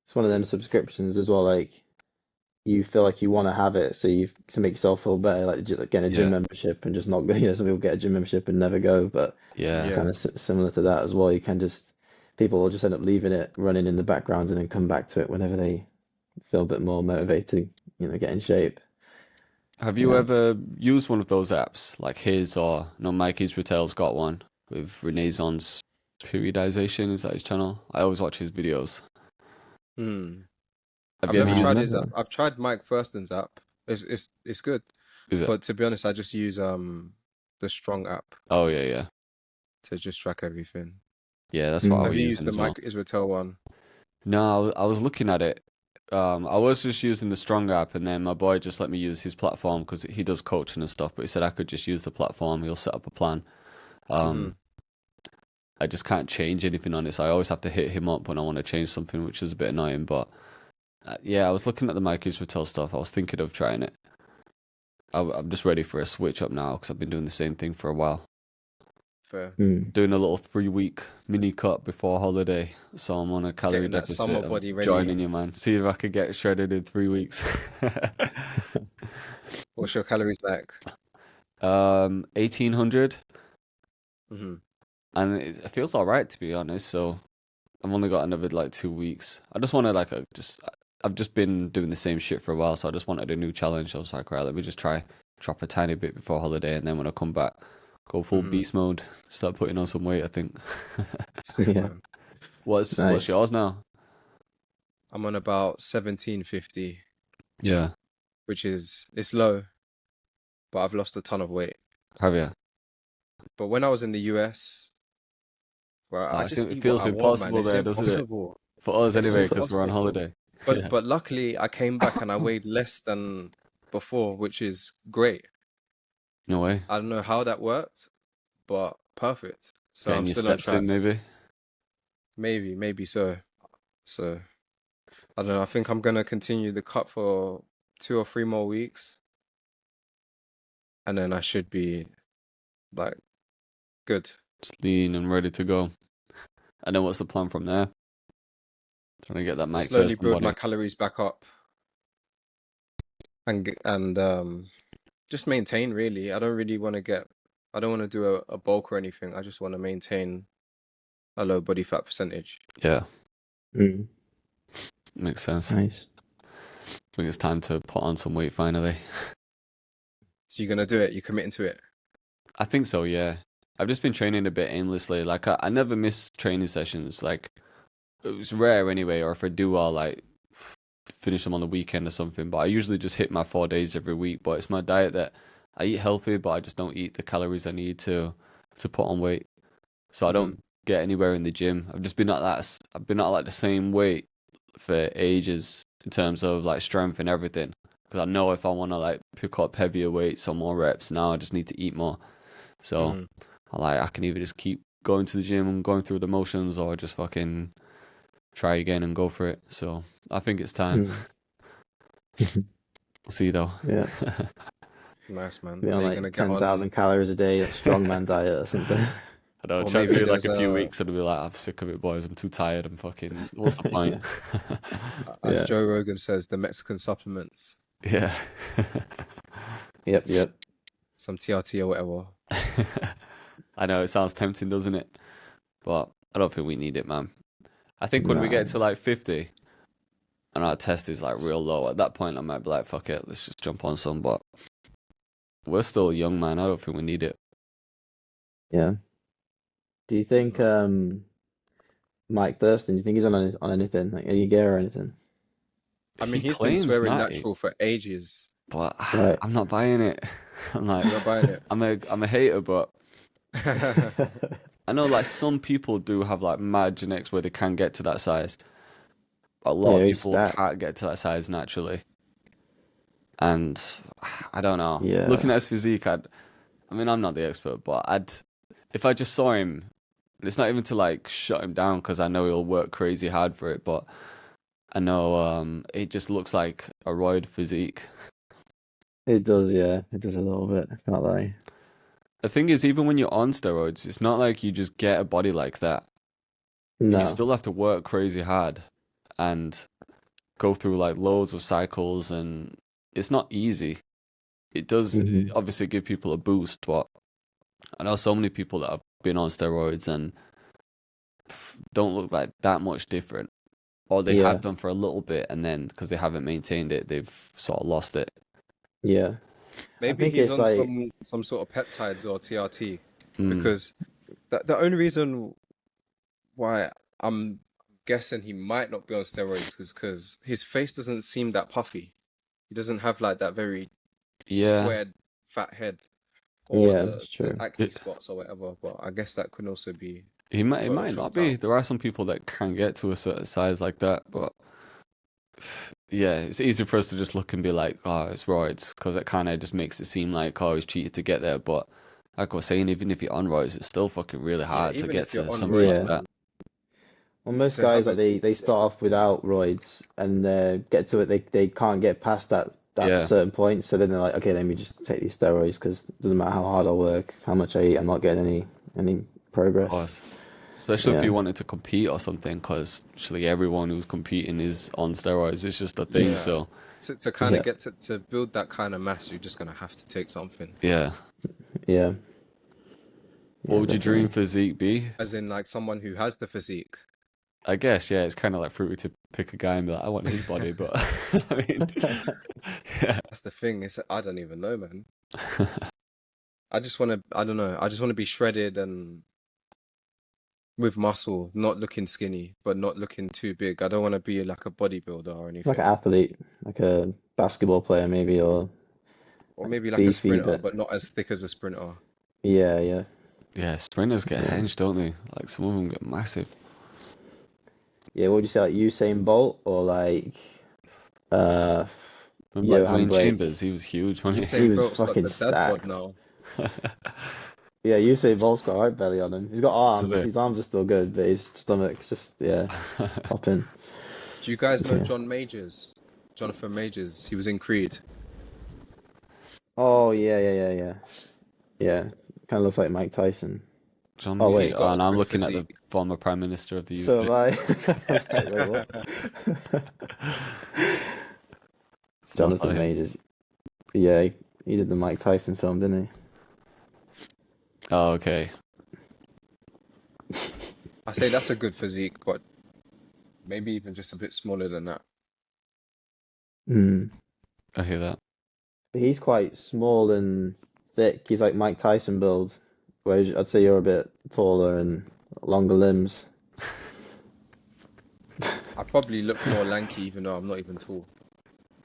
It's one of them subscriptions as well, like you feel like you want to have it, so you to make yourself feel better, like just like getting a gym Yeah, membership and just not go. Some people get a gym membership and never go, but it's yeah. kind Yeah. of similar to that as well. You can just people will just end up leaving it running in the background and then come back to it whenever they feel a bit more motivated, get in shape. Have you Yeah. ever used one of those apps like his or no? Mikey's Retail's got one with Renaissance Periodization. Is that his channel? I always watch his videos. Hmm. Have I've you ever never No, used tried it? his app. never. I've tried Mike Thurston's app. It's good. Is it? But to be honest, I just use the Strong app Oh yeah, yeah, to just track everything. yeah. That's what I Mm. Have was you used using the as well. Mike Israel one? No, I was looking at it. I was just using the Strong app, and then my boy just let me use his platform because he does coaching and stuff. But he said I could just use the platform. He'll set up a plan. Mm-hmm. Um, I just can't change anything on it, so I always have to hit him up when I want to change something, which is a bit annoying. But yeah, I was looking at the Mikey's Retail stuff. I was thinking of trying it. I'm just ready for a switch up now because I've been doing the same thing for a while. Fair. Mm. Doing a little 3-week mini cut before holiday, so I'm on a calorie Getting that summer deficit. I'm body ready. joining you, man. See if I could get shredded in 3 weeks. What's your calories like? 1800, Mm-hmm. and it feels all right to be honest. So I've only got another like 2 weeks. I just want to I've just been doing the same shit for a while, so I just wanted a new challenge. I was like, right, let me just drop a tiny bit before holiday, and then when I come back, go full Mm-hmm. beast mode, start putting on some weight, I think. Sick, Yeah. man. What's Nice. yours now? I'm on about 1750, Yeah, which it's low, but I've lost a ton of weight. have you? But when I was in the US, where I just It eat what feels I want, man, impossible it's there, doesn't it? impossible. For us It's anyway, because we're on impossible. holiday. Yeah. But luckily, I came back and I weighed less than before, which is great. No way. I don't know how that worked, but perfect. So Getting I'm your still on steps track. in, maybe. Maybe so. So I don't know. I think I'm gonna continue the cut for 2 or 3 more weeks, and then I should be like good. Just lean and ready to go. And then what's the plan from there? Trying to get that Mike Slowly Thurston build my body. calories back up and just maintain really. I don't really want to I don't want to do a bulk or anything. I just want to maintain a low body fat percentage. Yeah, Mm. makes sense. Nice. I think it's time to put on some weight finally. So you're gonna do it? You committing to it? I think so, yeah. I've just been training a bit aimlessly. Like I never miss training sessions. Like it was rare anyway, or if I do, I'll like finish them on the weekend or something. But I usually just hit my 4 days every week. But it's my diet that I eat healthy, but I just don't eat the calories I need to put on weight. So I Mm-hmm. don't get anywhere in the gym. I've just been at I've been at like the same weight for ages in terms of like strength and everything. Because I know if I want to like pick up heavier weights or more reps, now I just need to eat more. So Mm-hmm. I can either just keep going to the gym and going through the motions, or just fucking try again and go for it. So I think it's time. Mm. We'll see though. Yeah. Nice, man. Be on Are you gonna like get on? 10,000 calories a day, like strongman diet or something. I know, Or try to maybe do like there's a few a, weeks and be like, I'm sick of it, boys. I'm too tired. I'm fucking. What's the point? as Yeah. Joe Rogan says, the Mexican supplements. Yeah. Yep, yep. some TRT or whatever. I know it sounds tempting, doesn't it? But I don't think we need it, man. I think when we Nah. get to like 50 and our test is like real low, at that point I might be like, fuck it, let's just jump on some. But we're still young, man. I don't think we need it. Yeah. Do you think Mike Thurston, do you think he's on anything? Like any gear or anything? I mean, He he's been claims swearing 90, natural for ages. but Right. I'm not buying it. I'm like, You're not buying it. I'm a hater, but I know like some people do have like mad genetics where they can get to that size. But a lot of Yeah, he's people stacked. can't get to that size naturally. And I don't know. Looking Yeah. at his physique, I mean, I'm not the expert, but if I just saw him, it's not even to like shut him down because I know he'll work crazy hard for it, but I know it just looks like a roid physique. It does, yeah. It does a little bit. I can't lie. The thing is, even when you're on steroids, it's not like you just get a body like that. You No. still have to work crazy hard and go through like loads of cycles, and it's not easy. It does Hmm. obviously give people a boost, but I know so many people that have been on steroids and don't look like that much different, or they have Yeah. done for a little bit, and then because they haven't maintained it, they've sort of lost it. Yeah. I Maybe think he's it's on like, some sort of peptides or TRT, Mm, because the only reason why I'm guessing he might not be on steroids is because his face doesn't seem that puffy. He doesn't have like that very yeah, squared fat head or yeah, the it's true. acne spots or whatever. But I guess that could also be it might not photoshopped be. out. There are some people that can get to a certain size like that, but yeah, it's easy for us to just look and be like, oh, it's roids, because it kind of just makes it seem like, oh, he's cheated to get there. But like I was saying, even if you're on roids, it's still fucking really Yeah, hard to even get if you're to on something roids, like Yeah. that. man, Well, most to guys have like a they start off without roids and get to it. They can't get past that Yeah, certain point. So then they're like, okay, let me just take these steroids because it doesn't matter how hard I work, how much I eat, I'm not getting any of progress. course. Especially if Yeah. you wanted to compete or something, because actually everyone who's competing is on steroids. It's just a thing. yeah. So To kind of Yeah. get to build that kind of mass, you're just gonna have to take something. yeah, Yeah. what Yeah. would your dream Definitely. physique be? As in like someone who has the physique. I guess yeah, it's kind of like fruity to pick a guy and be like, I want his body, but I mean, yeah. That's the thing. Is I don't even know, man. I just want to. I don't know. I just want to be shredded and with muscle, not looking skinny, but not looking too big. I don't want to be like a bodybuilder or Like an anything, athlete, like a basketball player maybe, or or like maybe like a beefy, sprinter, but but not as thick as a sprinter. yeah, yeah, Yeah, sprinters get yeah. hinged, don't they? Like some of them get massive. Yeah, what would you say, like Usain Bolt or like uh Remember like Johan Dwayne Blake? Chambers, he was huge, wasn't He Usain was Bolt's got fucking the dad bod stacked. now. he? Yeah, Usain Bolt's got a right belly on him. He's got Does arms. it? His arms are still good, but his stomach's just yeah, popping. Do you guys know Yeah. John Majors? Jonathan Majors. He was in Creed. Oh yeah, yeah, yeah, yeah. Yeah. Kind of looks like Mike Tyson. John Oh Major. He's wait, got Oh, a and I'm good looking at the physique. former Prime Minister of the so UK. have I. I was like, wait, what? It's not Jonathan him. Majors. Yeah, he did the Mike Tyson film, didn't Oh, okay. I say that's a good physique, but maybe even just a bit smaller than that. he? Mm. I hear that. But he's quite small and thick. He's like Mike Tyson build, whereas I'd say you're a bit taller and longer limbs. I probably look more lanky, even though I'm not even tall.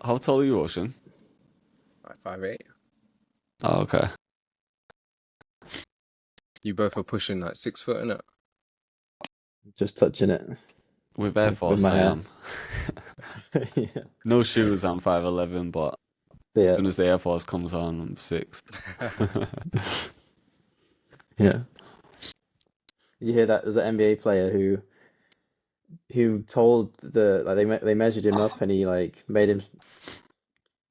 How tall are you, Ocean? Like 5'8". Oh, okay. You both are pushing like 6 foot in it. Just touching it With Air with Force, my I hair. am. Yeah. No shoes, I'm 5'11", but as Yeah. soon as the Air Force comes on, I'm 6. Yeah. Did you hear that? There's an NBA player who told they measured him up and he like made him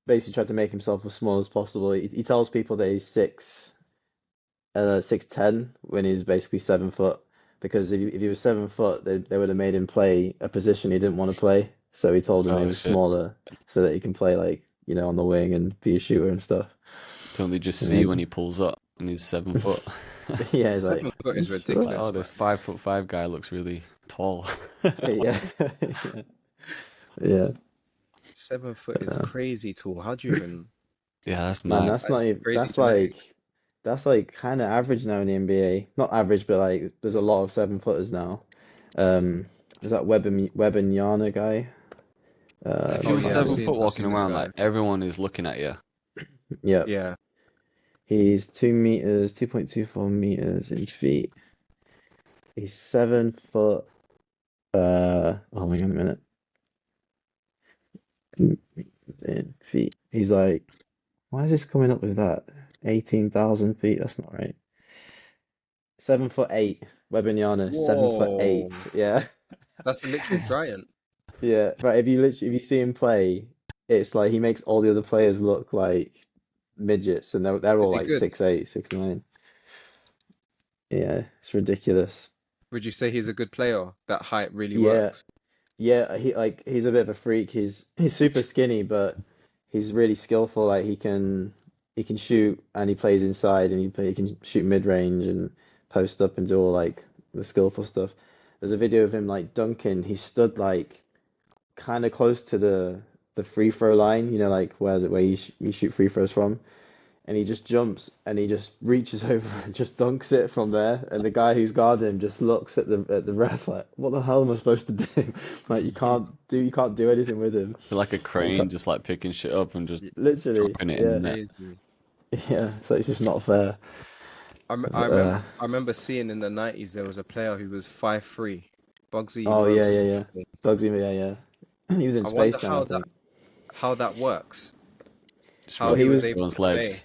basically tried to make himself as small as possible. He tells people that he's 6'10" when he's basically 7 foot because if he was 7 foot they would have made him play a position he didn't want to play. So he told him that he Oh was shit. smaller so that he can play like on the wing and be a shooter and stuff. To only just And see when then, he pulls up and he's 7 foot. yeah, he's like, 7 foot you is sure? Like, oh, ridiculous, man. this 5'5" guy looks really tall. Yeah, yeah, yeah. 7 foot is Uh, crazy tall. How do you even? Yeah, that's Man, mad. that's not That's even, crazy genetics. that's like kind of average now in the NBA. Not average, but like there's a lot of 7 footers now. Um, is that Webanyama guy? If Oh you were Can't yeah, seven remember. foot I've walking seen this around, guy. like everyone is looking at you. Yep. Yeah. He's 2 meters, 2.24 meters in feet. He's 7 foot. Oh, hang on a minute. In feet. He's like, why is this coming up with that? 18,000 feet. That's not right. 7'8". Webanyana, 7'8". Whoa, Yeah. that's a literal giant. Yeah, but if you see him play, it's like he makes all the other players look like midgets, and they're all Is he like good? 6'8", 6'9". Yeah, it's ridiculous. Would you say he's a good player? That height really Yeah, works. yeah, he's a bit of a freak. He's super skinny, but he's really skillful. Like he can shoot and he plays inside and he can shoot mid range and post up and do all like the skillful stuff. There's a video of him like dunking. He stood like kind of close to the free throw line, like where you shoot free throws from, and he just jumps and he just reaches over and just dunks it from there, and the guy who's guarding him just looks at the ref like, what the hell am I supposed to do? Like you can't do anything with him. Feel like a Like you crane, can't, just like picking shit up and just Y- literally, dropping it in the yeah, net. Crazy. yeah. So it's just not fair. I But, remember I remember seeing in the 90s there was a player who was 5'3". Bugsy oh yeah, Malone or yeah, something. yeah. Bugsy, yeah, yeah. He was in I Space wonder Jam, I think. how that works. Just How Well, he he ripping was was able everyone's to play. legs.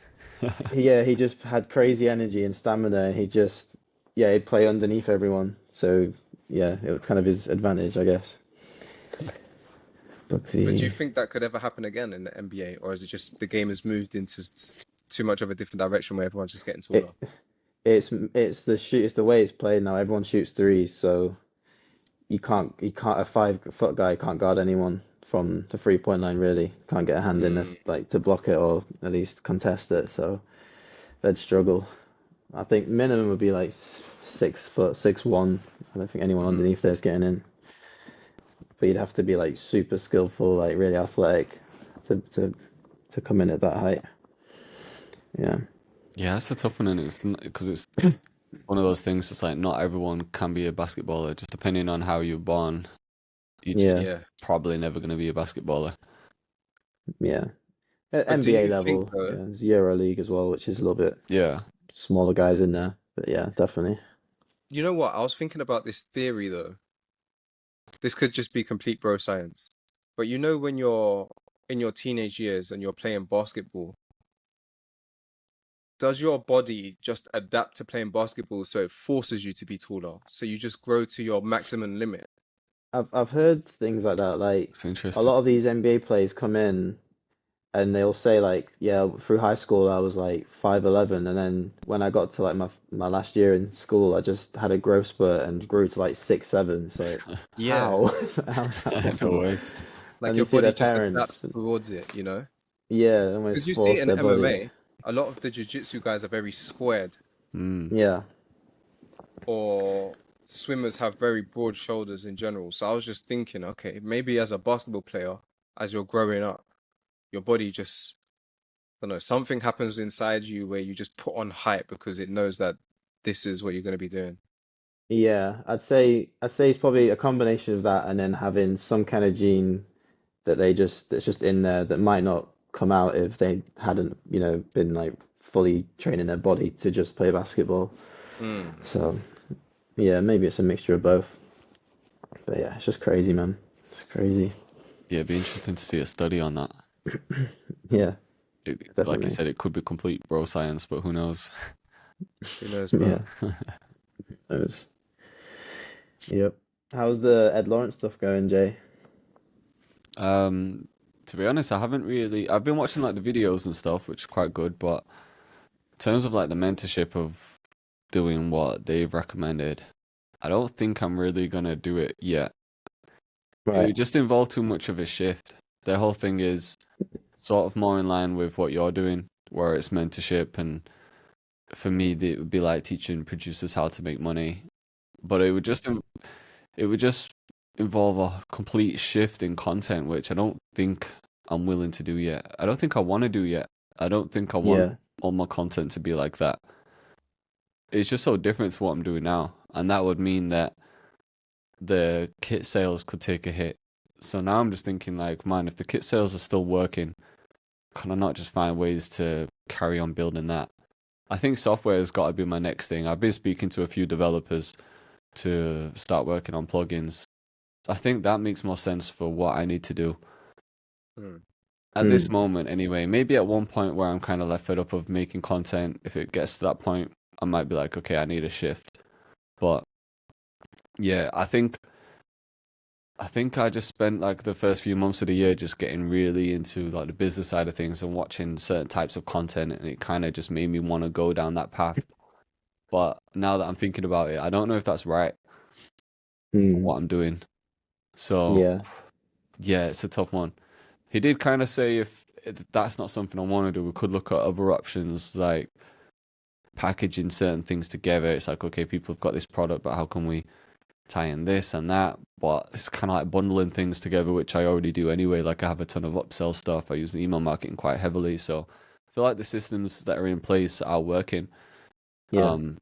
he just had crazy energy and stamina, and he'd play underneath everyone. So yeah, it was kind of his advantage, I guess. But do you Bugsy. think that could ever happen again in the NBA, or is it just the game has moved into too much of a different direction where everyone's just getting taller? It it's the way it's played now. Everyone shoots threes, so you can't a 5 foot guy can't guard anyone from the 3 point line really. Can't get a hand in Mm. if like to block it or at least contest it. So they'd struggle. I think minimum would be like 6 foot, 6'1". I don't think anyone Mm. underneath there's getting in. But you'd have to be like super skillful, like really athletic to come in at that height. Yeah. Yeah, that's a tough one, and it's because it's one of those things. It's like not everyone can be a basketballer. Just depending on how you're born, you're just Yeah. Yeah. probably never going to be a basketballer. Yeah. At But do NBA you think level, yeah, though, there's Euro League as well, which is a little bit Yeah, smaller guys in there. But yeah, definitely. you know what? I was thinking about this theory though. This could just be complete bro science. But you know when you're in your teenage years and you're playing basketball, does your body just adapt to playing basketball so it forces you to be taller? So you just grow to your maximum limit? I've heard things like that. Like it's a interesting. lot of these NBA players come in and they'll say like, yeah, through high school I was like 5'11", and then when I got to like my last year in school, I just had a growth spurt and grew to like 6'7". So Yeah. how how is that No possible? way. Like And you your see body their just parents, adapts towards it, you know? yeah, almost Because you see force it in their body. MMA, a lot of the jiu-jitsu guys are very squared, Mm. Yeah, or swimmers have very broad shoulders in general. So I was just thinking, okay, maybe as a basketball player, as you're growing up, your body just, I don't know, something happens inside you where you just put on height because it knows that this is what you're going to be doing. yeah. I'd say it's probably a combination of that and then having some kind of gene that's just in there that might not come out if they hadn't, been like fully training their body to just play basketball. Mm. So yeah, maybe it's a mixture of both. But yeah, it's just crazy, man. It's crazy. Yeah, it'd be interesting to see a study on that. Yeah, Like you definitely. said, it could be complete bro science, but who knows? Who knows, Yeah, bro? it was. Yep. How's the Ed Lawrence stuff going, Jay? Um, to be honest, I haven't really. I've been watching like the videos and stuff, which is quite good, but in terms of like the mentorship of doing what they've recommended, I don't think I'm really gonna do it yet. It Right. would just involve too much of a shift. Their whole thing is sort of more in line with what you're doing, where it's mentorship, and for me, it would be like teaching producers how to make money. But it would just involve a complete shift in content, which I don't think I'm willing to do yet. I don't think I want to do yet. I don't think I want Yeah. all my content to be like that. It's just so different to what I'm doing now, and that would mean that the kit sales could take a hit. So now I'm just thinking like, man, if the kit sales are still working, can I not just find ways to carry on building that? I think software has got to be my next thing. I've been speaking to a few developers to start working on plugins. I think that makes more sense for what I need to do Mm. at this Mm. moment anyway. Maybe at one point where I'm kind of left fed up of making content, if it gets to that point, I might be like, okay, I need a shift. But yeah, I think I just spent like the first few months of the year just getting really into like the business side of things and watching certain types of content, and it kind of just made me want to go down that path. But now that I'm thinking about it, I don't know if that's right for Mm. what I'm doing. So Yeah. yeah, it's a tough one. He did kind of say if that's not something I want to do, we could look at other options like packaging certain things together. It's like, okay, people have got this product, but how can we tie in this and that? But it's kind of like bundling things together, which I already do anyway. Like I have a ton of upsell stuff. I use the email marketing quite heavily, so I feel like the systems that are in place are working. Yeah. Um,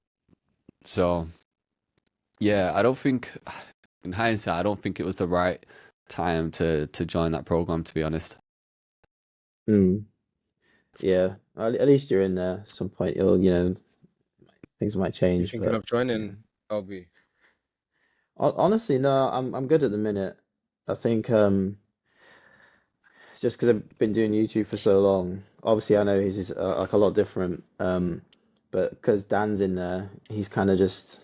so yeah, I don't think, in hindsight, I don't think it was the right time to join that program, to be honest. Mm. Yeah. At least you're in there. At some point, things might You change, thinking but of yeah. joining LB? Honestly, no, I'm good at the minute. I think just because I've been doing YouTube for so long. Obviously, I know his is like a lot different. But because Dan's in there, he's kind of just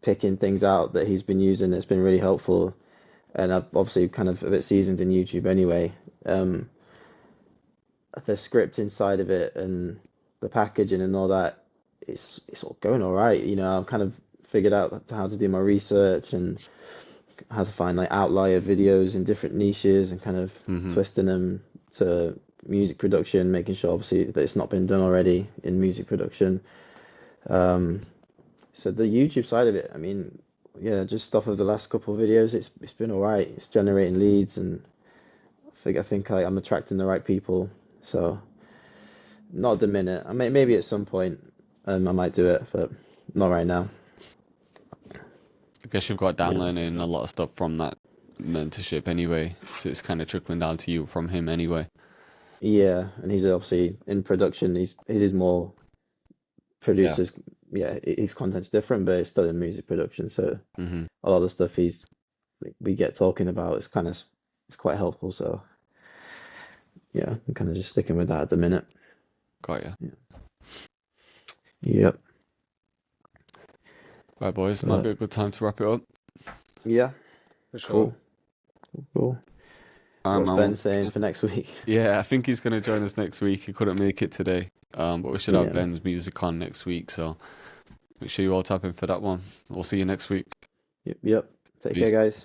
picking things out that he's been using. It's been really helpful, and I've obviously kind of a bit seasoned in YouTube anyway. Um, the script inside of it and the packaging and all that, it's all going all right. I've kind of figured out how to do my research and how to find like outlier videos in different niches and kind of Hmm. twisting them to music production, making sure obviously that it's not been done already in music production. Um, so the YouTube side of it, I mean, yeah, just off of the last couple of videos, it's been all right. It's generating leads, and I think I'm attracting the right people. So not at the minute. I mean, maybe at some point, I might do it, but not right now. I guess you've got Dan Yeah. learning a lot of stuff from that mentorship anyway, so it's kind of trickling down to you from him anyway. Yeah, and he's obviously in production. His is more Yeah. producers. Yeah, his content's different, but it's still in music production. So Hmm. a lot of the stuff we get talking about is it's quite helpful. So yeah, I'm kind of just sticking with that at the minute. Got you. Yeah. Yep. Right, boys, might be But a good time to wrap it up. yeah, For sure. cool, cool. All right, What's man. Ben saying for next week? Yeah, I think he's going to join us next week. He couldn't make it today, but we should have Yeah. Ben's music on next week, so make sure you all tap in for that one. We'll see you next week. Yep. Take care, Peace. guys.